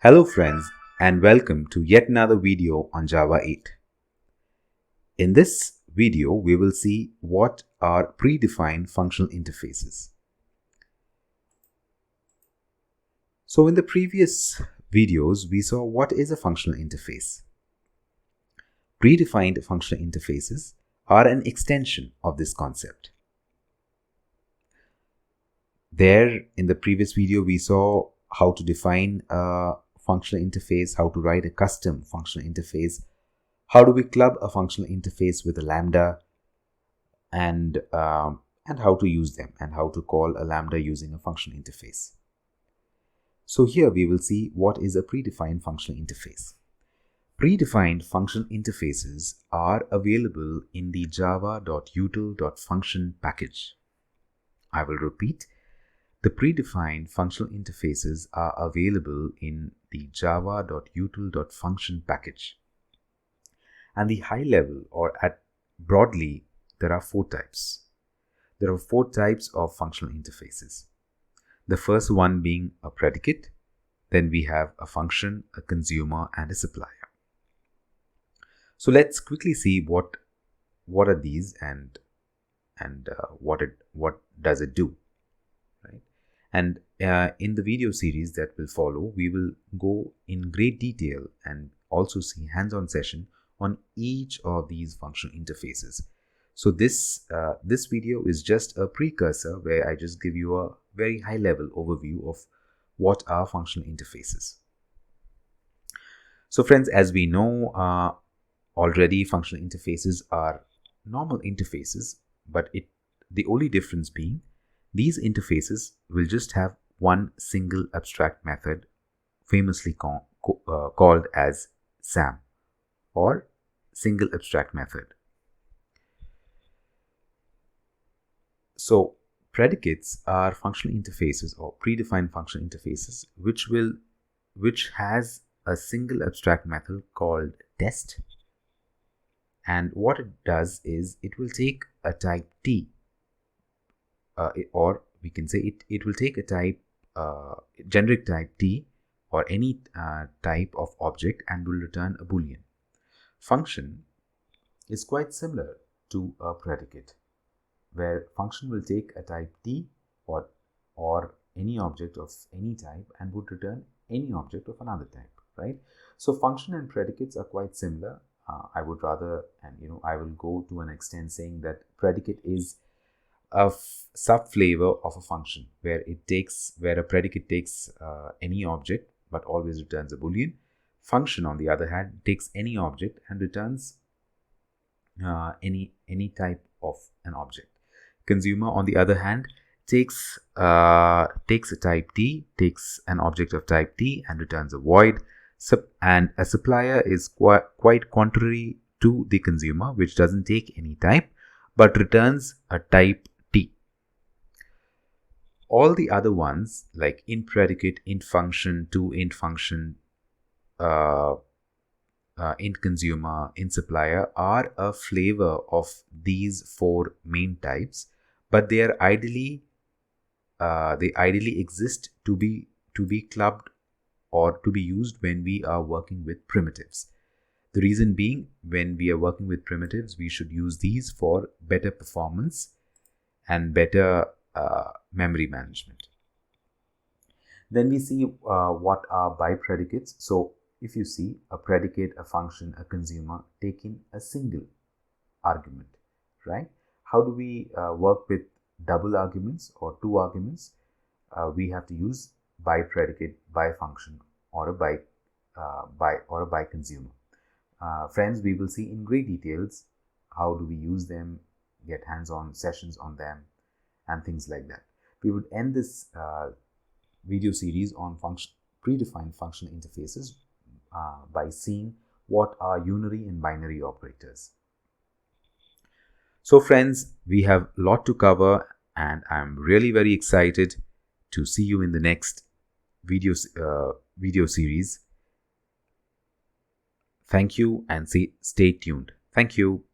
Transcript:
Hello friends and welcome to yet another video on Java 8. In this video, we will see what are predefined functional interfaces. So in the previous videos, we saw what is a functional interface. Predefined functional interfaces are an extension of this concept. There, in the previous video, we saw how to define a functional interface, how to write a custom functional interface, how do we club a functional interface with a lambda, and how to use them, and how to call a lambda using a functional interface. So here we will see what is a predefined functional interface. Predefined functional interfaces are available in the java.util.function package. I will repeat. The predefined functional interfaces are available in the java.util.function package. And the high level, or at broadly, there are four types. There are four types of functional interfaces. The first one being a predicate, then we have a function, a consumer, and a supplier. So let's quickly see what are these and what does it do. And in the video series that will follow, we will go in great detail and also see hands-on session on each of these functional interfaces. So this video is just a precursor where I just give you a very high-level overview of what are functional interfaces. So friends, as we know already, functional interfaces are normal interfaces, but the only difference being these interfaces will just have one single abstract method, famously called as SAM, or single abstract method. So predicates are functional interfaces or predefined functional interfaces which has a single abstract method called test, and what it does is it will take a type T, or we can say it will take a type generic type T or any type of object and will return a boolean. Function is quite similar to a predicate, where function will take a type T or any object of any type and would return any object of another type, right? So function and predicates are quite similar. I would rather, and I will go to an extent saying that predicate is a sub flavor of a function where a predicate takes any object but always returns a boolean. Function, on the other hand, takes any object and returns any type of an object. Consumer, on the other hand, takes a type T, takes an object of type T and returns a void. And a supplier is quite contrary to the consumer, which doesn't take any type but returns a type T. All the other ones, like int predicate, int function, toInt function, int consumer, int supplier, are a flavor of these four main types, but they ideally exist to be clubbed or to be used when we are working with primitives. The reason being, when we are working with primitives, we should use these for better performance and better memory management. Then we see what are bi-predicates. So if you see a predicate, a function, a consumer taking a single argument, right? How do we work with double arguments or two arguments? We have to use bi-predicate, bi-function, or a bi-consumer. Friends, we will see in great details how do we use them, get hands-on sessions on them, and things like that. We would end this video series on predefined functional interfaces by seeing what are unary and binary operators. So friends, we have a lot to cover, and I'm really very excited to see you in the next video series. Thank you, and stay tuned. Thank you.